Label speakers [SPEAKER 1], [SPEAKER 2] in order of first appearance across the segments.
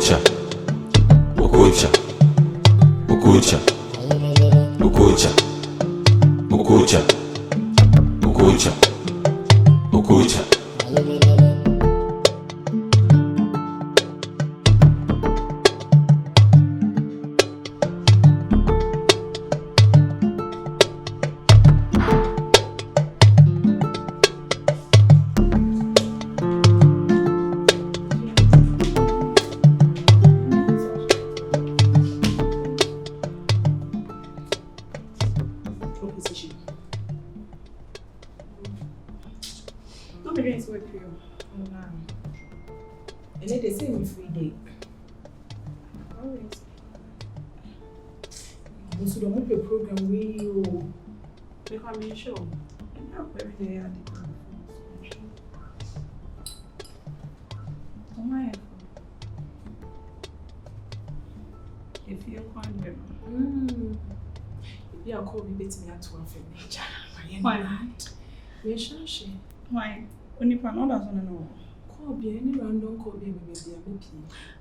[SPEAKER 1] Okocha, Okocha, Okocha, Okocha, Okocha, Okocha, Okocha.
[SPEAKER 2] Why? Only for another one no.
[SPEAKER 3] Call be any random call be maybe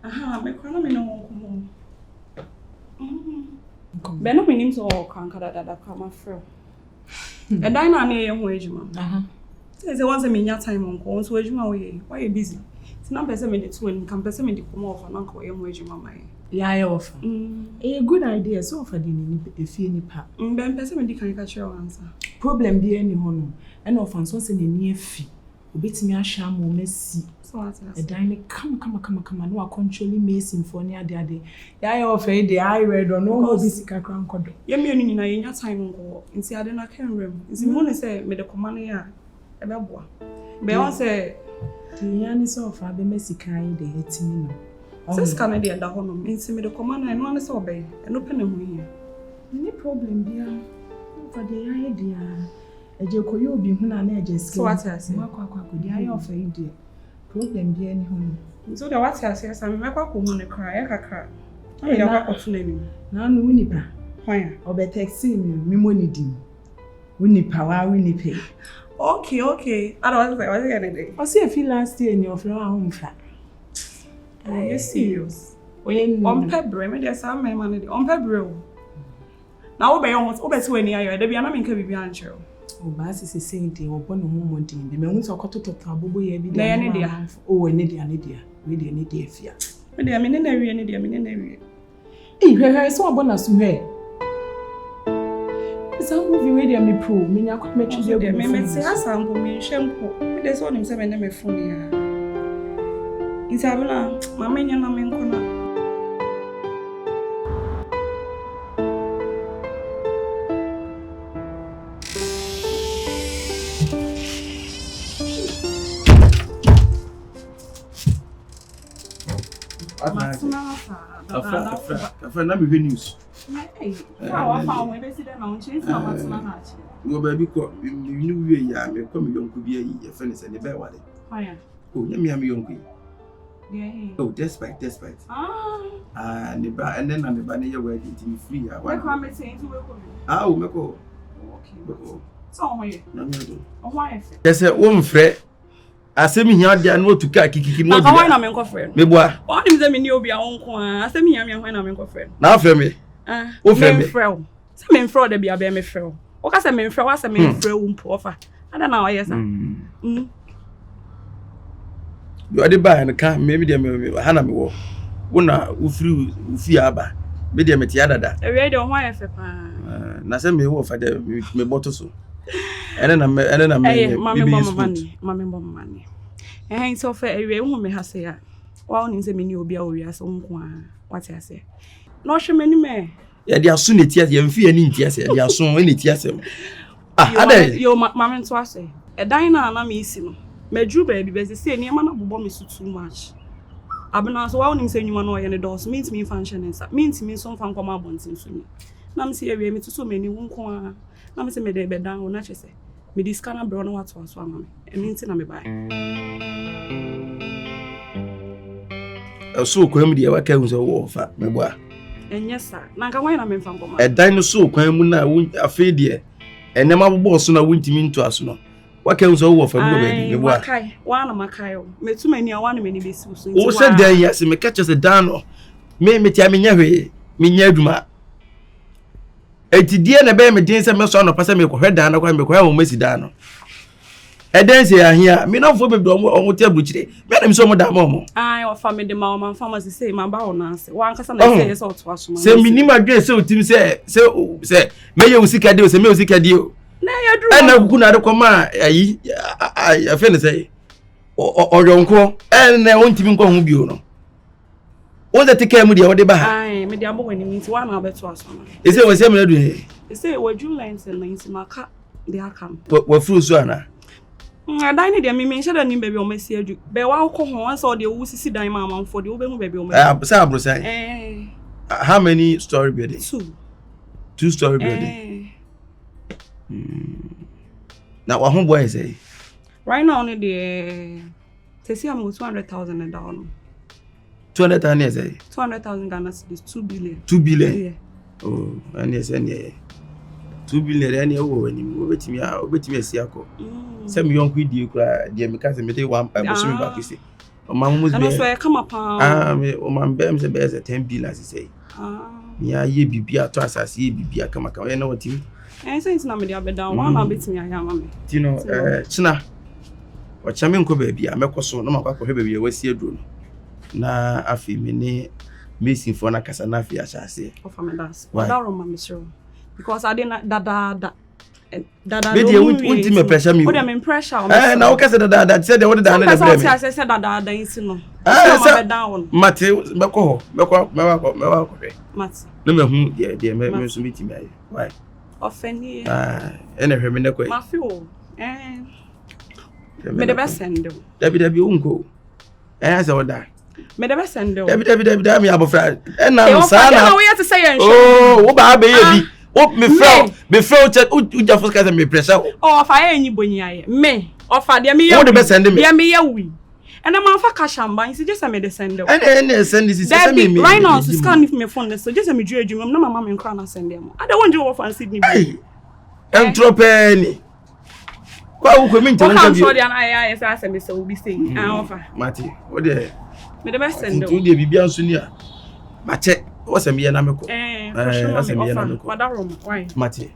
[SPEAKER 2] Aha, me kwa na me no come. Be no me nim so kan kada dada kama frɛ. E dan na na ye ho adwuma. Aha. Say once me nya time nko, so adwuma wo ye. Why you busy? Ti na pese me de to en kan pese me de come off na nko ye ho adwuma mai.
[SPEAKER 3] Yeah, I offer. A good idea so offer the Ypee nipa.
[SPEAKER 2] Ben pese me di kan ka kyerɛ answer.
[SPEAKER 3] Problem be any ho no. And often so say na Ypee. Obetimi ahwa mo mesi.
[SPEAKER 2] So what else?
[SPEAKER 3] A dine come no a controlling me symphony ade. Ya offer the I read or no be sika kran kodo.
[SPEAKER 2] Ye me onu nyina ye nya time nko. Nti ade na kan rem. Nti mo ne say me de command ya e be boa. Be won say
[SPEAKER 3] the yani so offer be mesika ye de hetimi no.
[SPEAKER 2] Since Canada da hono, nti me de command na no ane say obey. E no pene ho here.
[SPEAKER 3] Any problem bia. For the idea. Eje koyo obi hu na na eje skill.
[SPEAKER 2] So what else?
[SPEAKER 3] Makwa di aye offer idea. Problem bia ni ho no.
[SPEAKER 2] So the what else yes am makwa ko hu ne kra ya kakra. Ayi da kwa kotu na ni.
[SPEAKER 3] Na no unipa.
[SPEAKER 2] Hwan?
[SPEAKER 3] Obe taxi me money dim. Unipa wa unipe.
[SPEAKER 2] Okay. I don't say what you gonna do.
[SPEAKER 3] O see feel last year in your friend home fa.
[SPEAKER 2] You serious?
[SPEAKER 3] When
[SPEAKER 2] on February me dey say me man dey on February. Na obe yon obe ti weni ayo de bia na me nka bibi ankyerɛ.
[SPEAKER 3] O ba sisi sente wo bɔ no ho modin de me hu so kotototo abobo ye bi
[SPEAKER 2] de ne dia.
[SPEAKER 3] O ne dia we de ne dia Afia.
[SPEAKER 2] Me de me ne na wie ne dia me ne na wie.
[SPEAKER 3] Hwehwɛ so abɔ na so hwɛ. Isa movie we de me pro me nya kwat me twide go.
[SPEAKER 2] Me se asampo me hwempo. Me de so onim se me na me fo me ya. Isa Abena mama nya na me nkona.
[SPEAKER 4] Afia na me news. No baby ko you we ya me ko me yonku bi ayi e fe ne se ne be wale.
[SPEAKER 2] Hwan?
[SPEAKER 4] Oh nya me yonku.
[SPEAKER 2] Yeah.
[SPEAKER 4] Oh despite. Ne ba and then na me ba ne ye wedding ti free ya.
[SPEAKER 2] Why come me say into we ko?
[SPEAKER 4] Ah o me ko.
[SPEAKER 2] Okay. So why?
[SPEAKER 4] Na me do.
[SPEAKER 2] Why?
[SPEAKER 4] Yes wo mfrɛ asemi hia dia no tuka kikiki no
[SPEAKER 2] dia. Why na me nko frɛ?
[SPEAKER 4] Me boa.
[SPEAKER 2] Why nim say me ni obi a wonko a asemi hia me why na me nko frɛ?
[SPEAKER 4] Na afrɛ me.
[SPEAKER 2] O frɛ me. Say me frɛ de bia be me frɛ. O ka say me frɛ wa say me frɛ wo mpo ofa. Ada na oyɛ sa.
[SPEAKER 4] You are the buy and can maybe them hana me wo. Wona ufiri aba. Me dem ti adada.
[SPEAKER 2] E we de ho ayefe pa.
[SPEAKER 4] Na say me wo fa de me bottle so. Ene na me
[SPEAKER 2] mama mani. Eh so fa e we hu me ha se ya. Wa oni se me ni obi a owi ase nko a. What I say. No hwe mani me. Ya
[SPEAKER 4] de aso ne ti ase, ya mfi ani nti ase, ya de aso ne ti ase.
[SPEAKER 2] Ada yo mama nto ase. E dan na me isi no. Medru baby be say niam na bobo me so too much. Abena so wa oni se nyuma no ye ne dos means me function nsa. Means me so mfa nkoma abontin so ni. Na me se e we me tuso me ni nko a. Na me se me de be dan na che se. Me di scanner bro no wato aso ama me. E mean na me buy.
[SPEAKER 4] So kwam de wa ka hu se wo fa me boa.
[SPEAKER 2] Enye sa. Na nka wan na me mfa nkoma.
[SPEAKER 4] E dan no so kwam mu na afei de enema bobo so na wuntimi nto aso no. What can so offer baby?
[SPEAKER 2] Makai, one of Makai. Me too many, one many bases.
[SPEAKER 4] Oh, said there, yes, me catch us a dano. Me tell me never, me nyaduma. Eti die na be me din se me so no pase me kohwe dan na kwa me kohwe mo mesi dan no. Eden se ahia, me no fo be do mo te abuchire. Me na me so mo da mo.
[SPEAKER 2] Ai, o fa me de ma man pharmacy say ma ba won ase. Wan kasa na say so to aso.
[SPEAKER 4] Se minimum adwe se otim se me ye usika de o se me usika de o.
[SPEAKER 2] Na ya duru.
[SPEAKER 4] Na kuku na de koma ayi afa ne say oyonko na ontimi nko ho bio no. What the take mu dia wo de ba ha?
[SPEAKER 2] Ai, me dia bo wani mi ti wa na beto aso na.
[SPEAKER 4] Ese wo se me na du he.
[SPEAKER 2] Ese wo July 19 maka de akam.
[SPEAKER 4] Wa furu so ana.
[SPEAKER 2] Dan ni dia mi me sheda ni baby o mesi adu. Be wa ko ho an so de wo sisi dan ma manfo de wo be hu baby o mesi.
[SPEAKER 4] Say abro say. How many story building? 2 story building. Now what home boy say?
[SPEAKER 2] Right now only the say am 200,000 and down.
[SPEAKER 4] 200,000 years,
[SPEAKER 2] 200,000 Ghana cedis, 2 billion.
[SPEAKER 4] 2 billion?
[SPEAKER 2] Yeah.
[SPEAKER 4] Oh, and yes, 2 billion, and you wait me, see, some young quid you cry, dear Mikasa, me one by Muslim back, you see. Mamma was
[SPEAKER 2] there. Come upon
[SPEAKER 4] man, Bams the bears at 10 billion, as you say. Yeah, ye be a toss, I see, be a come, I know what you.
[SPEAKER 2] And since now, me down, one bit me, I am.
[SPEAKER 4] You know, China, what Chaminko baby, I make so no matter what baby, was here drone. Na afi mene missing for na kasa na afi ashase
[SPEAKER 2] of me dance that room me sure because I didn't dada
[SPEAKER 4] me dey won't me pressure me
[SPEAKER 2] o dey me pressure
[SPEAKER 4] na o kasa dada said they would down na blame me
[SPEAKER 2] I said dada isi no so me down
[SPEAKER 4] mate me ko mate no me hu dey me so meet me why
[SPEAKER 2] offend
[SPEAKER 4] ene hwe me na ko
[SPEAKER 2] ma fi o me the best send
[SPEAKER 4] David unko say oda
[SPEAKER 2] me the best send
[SPEAKER 4] David me abofra na
[SPEAKER 2] sa na we to say
[SPEAKER 4] oh wo ba bi o me feel chat u just cause me pressure
[SPEAKER 2] oh fa enyi boni aye me ofa de me
[SPEAKER 4] ye de send me
[SPEAKER 2] de me ye wi and am fa kashamba you just me the send
[SPEAKER 4] and send this is me
[SPEAKER 2] right now so scan if me phone so just me dru adwuma na mama me nkra na send dem I don't want you over and Sydney
[SPEAKER 4] entropeni kwa uko mi ntana
[SPEAKER 2] ntabi o dia na aye say asem say obi say ofa
[SPEAKER 4] mate o de
[SPEAKER 2] me the best send
[SPEAKER 4] o de bibia nso ni a mate o se me ye na me ko
[SPEAKER 2] asem ye na me ko madam why
[SPEAKER 4] mate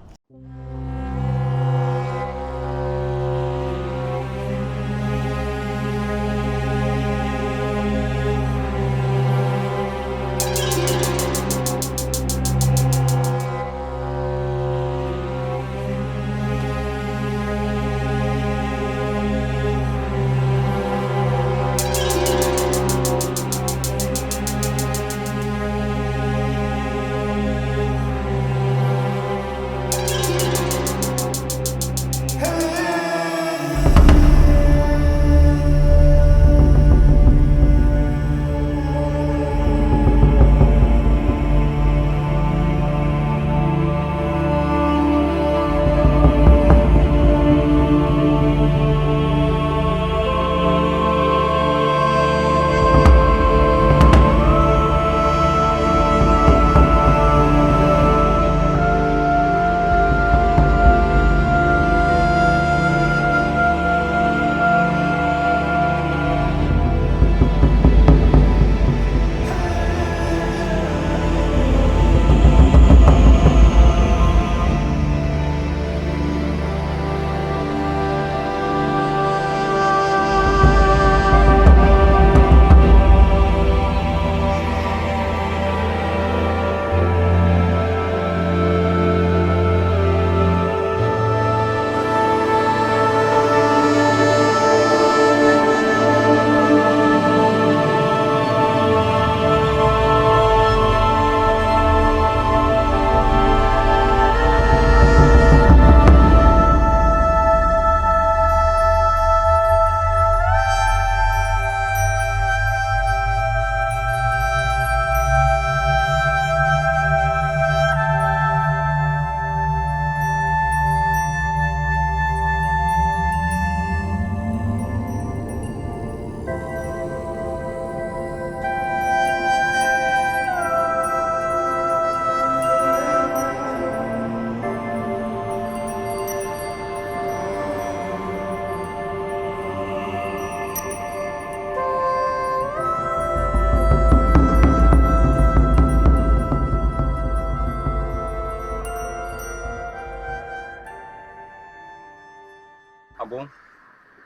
[SPEAKER 5] Agon.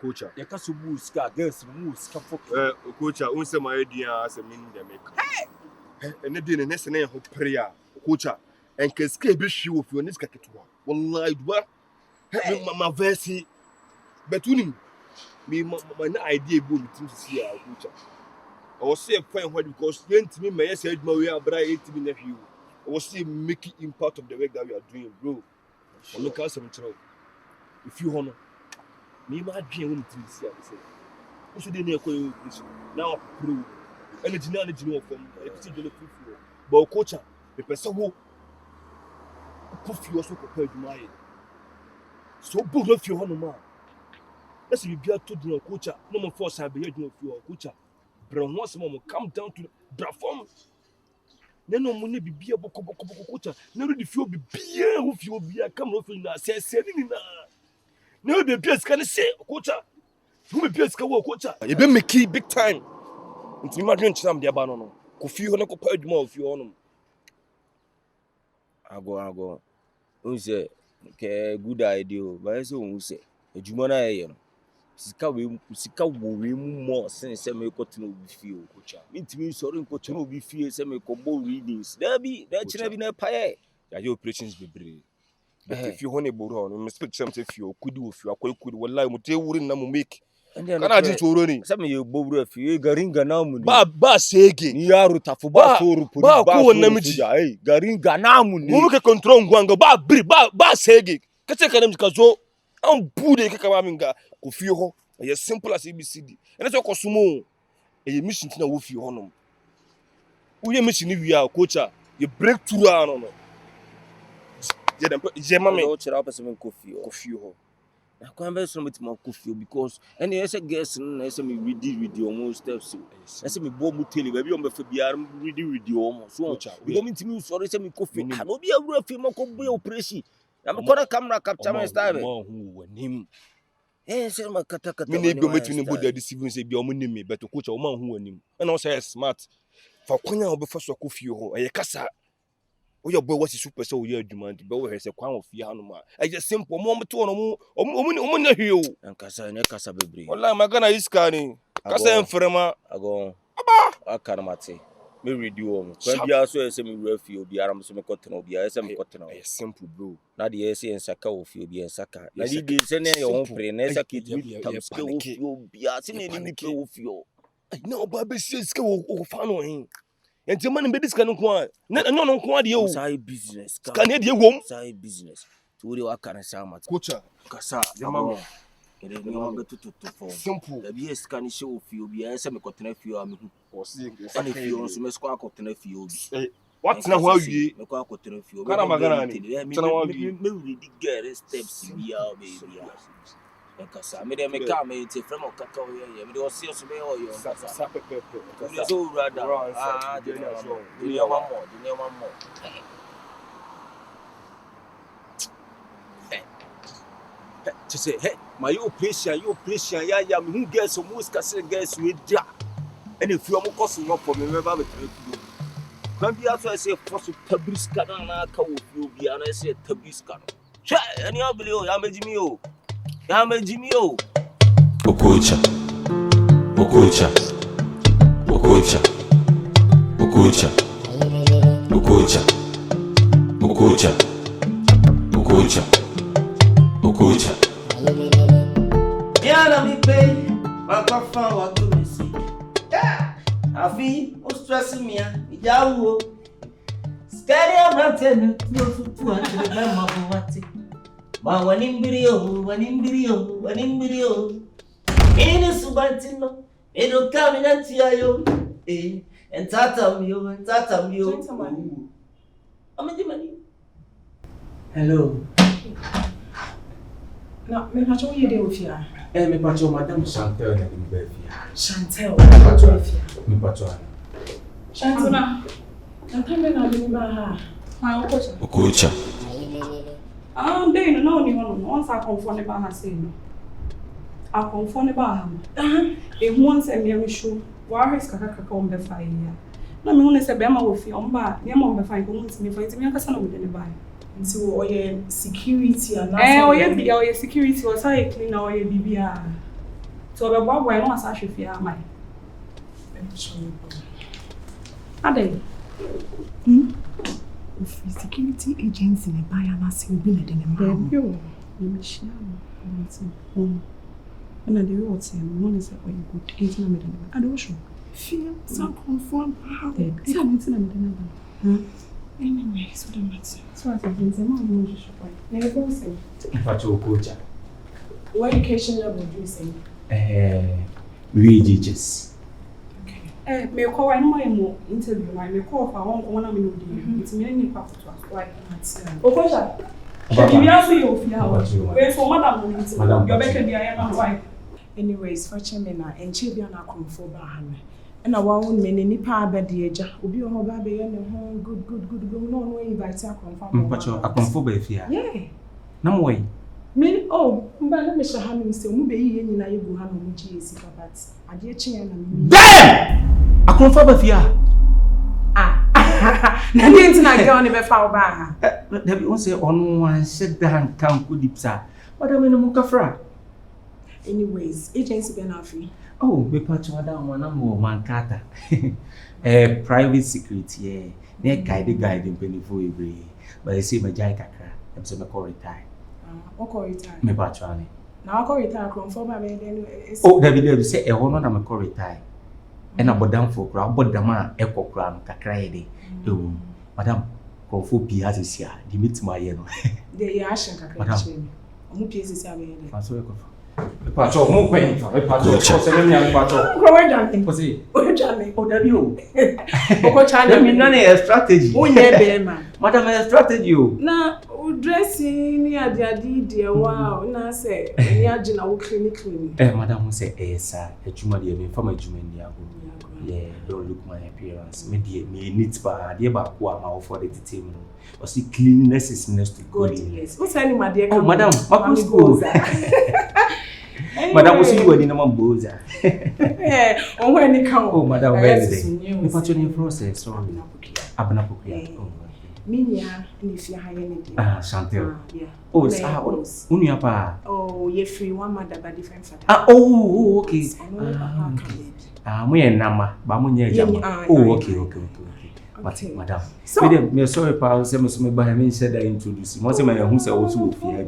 [SPEAKER 6] Okocha.
[SPEAKER 5] You can't so move scar, girls move scar for.
[SPEAKER 6] Okocha, unse my idea as a mean they make. Hey! And they didn't necessarily hope prayer. Okocha. And can scale be shoe of your niska ketua. Wallahi, what? My versi. But you me, my idea boom to see Okocha. I was say a point what because you to me, my said, my way, but I ate me nephew. I was say making impact of the work that we are doing, bro. I'm not casting trouble. If you honor me, my dream to see. I say, you should didn't now prove. And it's not a general from a particular people. But Okocha, the person who put you also compared to mine. So, both of you honor man. Let's be to the Okocha. No more force I be here to your Okocha. But once more come down to the form. Then no money be a book of Okocha. Never the few be beer who you be a come off in a saying. Never be a PS can say Okocha. Who be PS can walk Okocha. You been make big time. It's imagine some the abano. Kofi hono ko paid more of your own.
[SPEAKER 5] Ago. Who say good idea, but I say who say a Jumana. Sika wo more sense me ko tino bi fie Okocha. Intimi sorry ko tino bi fie se me ko bo readings. There be china bi na paye.
[SPEAKER 6] Ya your operations be brave. But if you honey boro no respect something if you could of you could wallahi mo te wurin na mo make. Kana ji tsoro ne.
[SPEAKER 5] Say me ye bobru afie garinga Naamuney.
[SPEAKER 6] Ba sege.
[SPEAKER 5] Ni yaro tafu ba soru poli
[SPEAKER 6] ba ko namiji.
[SPEAKER 5] Garinga Naamuney.
[SPEAKER 6] Mo ke control ngwanga ba sege. Kace kanam ka zo an bude ka kama minga ko fie ho. It's simple as ABCD. And that's what Kosumo. A mission to know if you honor. We are mission if you are Okocha. You break through on.
[SPEAKER 5] Jemame. What you have some coffee. I can't be so much more coffee because any as a guest and as me read almost steps. As me bomb tell you, baby, I'm a Fabian read almost. So, we don't mean to me, sorry, send me coffee. I know be a real film of operation. I'm going to camera capture my style.
[SPEAKER 6] Who him.
[SPEAKER 5] Say my kata.
[SPEAKER 6] Me need be between both the deceiving say be omo name but Okocha o man hu anim. And also smart. For kwanya obe fa so Kofi ho. E kasa. O your boy what is super so we adwuma be we say kwan of fie hanu ma. E just simple mo to no mo na hwie o.
[SPEAKER 5] Ankasa ne kasa bebre.
[SPEAKER 6] Wallahi magana iska ni. Kasa enfrema.
[SPEAKER 5] Ago.
[SPEAKER 6] Aba.
[SPEAKER 5] Akarmate. Me radio om. Kwan bia so say me refi obi aram so me kotena obi a say me kotena.
[SPEAKER 6] E simple bro.
[SPEAKER 5] Na de say ensaka ofi obi ensaka. Na di say ne your own pre na say kit tamske ofi obi a say ne ni pre ofi o.
[SPEAKER 6] Na oba be say ska o fa no hin. Enti man be diska no kwa. Na no kwa de o.
[SPEAKER 5] Sai business.
[SPEAKER 6] Ska ne de wom.
[SPEAKER 5] Sai business. To de wa kana say amat.
[SPEAKER 6] Kocha.
[SPEAKER 5] Kasa.
[SPEAKER 6] Mama.
[SPEAKER 5] Ere ni wa betu to form.
[SPEAKER 6] Simple.
[SPEAKER 5] Da bi ska ni show ofi obi a say me kotena fi o me hu.
[SPEAKER 6] O see.
[SPEAKER 5] Ani fi o so me sko akotena fi obi.
[SPEAKER 6] What na how you?
[SPEAKER 5] Me kwa akotena fi obi.
[SPEAKER 6] Kana magana ni.
[SPEAKER 5] Tana wa you. Me really get steps bi a baby. Kasa me de me ka me te from okaka o ye me de o see so be o yo kasa
[SPEAKER 6] pepe
[SPEAKER 5] kasa so rather de ne one more to say hey my operation ya me who get some most kasa guys we dia and if you am cause no for me never be try to do kan bia so say force tabriska na ka wo fi obi ana say tabriska no che any abili o ya mejimi o
[SPEAKER 1] Okocha. Okocha. Okocha. Okocha. Okocha. Okocha. Okocha. Okocha.
[SPEAKER 7] Yana mi pay, papa fan wa to me see. Afi, o stress me a, ijawo. Scary am no to and the mama for what. Ma wanimbrio. Ini subatino, edo kaminati ayo. And tatam yo. Amedi. Hello.
[SPEAKER 3] No, me not show you dey Afia.
[SPEAKER 8] Me pacho madam Chantel na ni be Afia.
[SPEAKER 3] Chantel, pacho Afia.
[SPEAKER 8] Me pacho.
[SPEAKER 3] Chantel na tambe na ni ba ha.
[SPEAKER 2] Ma Okocha.
[SPEAKER 1] Okocha.
[SPEAKER 2] Bem, não ni hono. Once I confone ba ha say no. I confone ba ha. E won say me show. Wa hes kaka on be fa ya. Na me won say be ma wo fi on ba, me ma on be fa ko won me fa ti me kasa na wo de ne ba.
[SPEAKER 3] Nti oye security and
[SPEAKER 2] oye security was say clean oye bibia. So the boy no asa hwefi amai. Ade.
[SPEAKER 3] If security agency ne buy na say obi na de ne ma.
[SPEAKER 2] Yo, me mishia no. And I do what say one is oye good. Ain't na me de. I do show.
[SPEAKER 3] Feel some confirm how.
[SPEAKER 2] Say ain't na me de.
[SPEAKER 3] Anyway, so the matter.
[SPEAKER 2] So I said, "There's a man who just shop. Never go say."
[SPEAKER 8] Mpacho Okocha.
[SPEAKER 3] What education level do you say?
[SPEAKER 8] Religious.
[SPEAKER 3] Okay.
[SPEAKER 2] Me call I know mo interview. Me call for one na me no dey. It's me ni pa to ask why. Okocha. She be aso you ofia. Wait for madam no meeting. Your better be I am why.
[SPEAKER 3] Anyways, fortune me na enche bia na komfo ba ha me. And I want me nipa abedi eja. Obi o ba be ye ne ho good no invite a confirm.
[SPEAKER 8] Mpacho akonfo ba Afia.
[SPEAKER 3] Yeah.
[SPEAKER 8] Na mo yi.
[SPEAKER 3] Me mba na me sha ha me say mu be yi nyina ye bu ha no mu ji esi kabat. Ade echi ya na me.
[SPEAKER 8] Damn! Akonfo ba Afia.
[SPEAKER 3] Na ndi ntina girl ne be fa ba ha.
[SPEAKER 8] Da bi on say onu wan shit down kan ku dipsa. Madam no mu kafra.
[SPEAKER 3] Anyways, agency be na free.
[SPEAKER 8] Oh, me pacho ada wana mo mankata. Private security ne guide benefo every. But I say my jai kakra. Em say me call retire.
[SPEAKER 3] Oko retire.
[SPEAKER 8] Me pacho ani.
[SPEAKER 3] Na oko retire confirm ba be then.
[SPEAKER 8] Oh, David say e hono na me call retire. E na bodam for kra, bodam a e kokra no kakra ye de. Madam, confo bi asesia. Di meeting aye no.
[SPEAKER 3] De ya action kakra che. Omu pie asesia be de.
[SPEAKER 8] Faso e kofa. Pacho mo kwen fa pacho se me nya pacho
[SPEAKER 3] ko we jan
[SPEAKER 8] ko si
[SPEAKER 3] o jan
[SPEAKER 8] o dabi o
[SPEAKER 3] Okocha na
[SPEAKER 8] me na e strategy
[SPEAKER 3] o nye be ma
[SPEAKER 8] madam e strategy o
[SPEAKER 3] na o dressing ni adi de wa na say ni agi na wo clinic
[SPEAKER 8] madam say sa adwuma de me fam adwuma ni ago yeah don't look my appearance me de me neat ba de ba ko ama for the team o see cleanliness is next to godliness
[SPEAKER 3] o say ni ma de
[SPEAKER 8] oh madam makusko madam o see you ni na mamboza
[SPEAKER 3] on when ni kan
[SPEAKER 8] oh madam where is it me pacho ni process sorry Abena Pokua
[SPEAKER 3] minya ni fi ha ye ni de
[SPEAKER 8] Chantel oh unu pa
[SPEAKER 3] oh ye free one mother by different father
[SPEAKER 8] oh okay mo ye nama ba mo nya jama oh okay madam me sorry pa say me ba me said I introduce mo say me hu say wo so ofia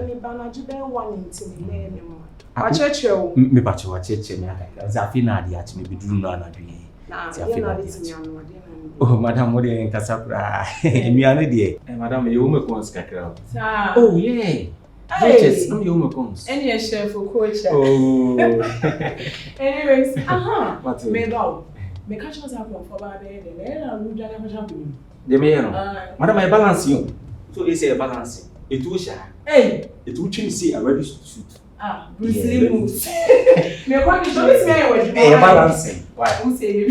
[SPEAKER 3] me ba na jibe one intimi me mo a cheche o
[SPEAKER 8] me ba che wa cheche me aka za fi na ade a che me biduru no anadwe
[SPEAKER 3] za fi na ade ti anu ade
[SPEAKER 8] oh madam mo de nkasa pra emiane de madam ye wo me kon skakra oh yeah yes I'm your cons
[SPEAKER 3] any chef Okocha
[SPEAKER 8] oh
[SPEAKER 3] anyways me ba me catch us up for ba be de na lu ja na fa
[SPEAKER 8] de me no madam I balance you so you say balance it too sha it too chin see already shoot
[SPEAKER 3] Bruce Lee moves me kwa ni so me we
[SPEAKER 8] do balance why
[SPEAKER 3] who say you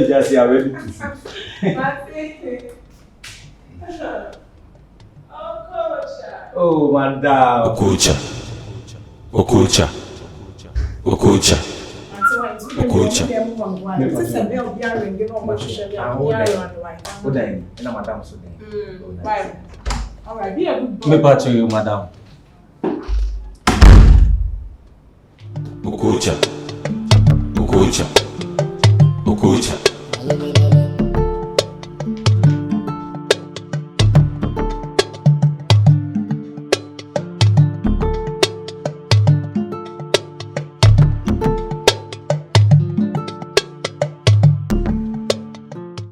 [SPEAKER 8] just see already to shoot oh madam
[SPEAKER 1] Okocha. Okocha. Okocha. Okocha.
[SPEAKER 8] Na madam so den.
[SPEAKER 3] Bye. All right, be a good boy.
[SPEAKER 8] Me pacho you madam.
[SPEAKER 1] Okocha. Okocha. Okocha.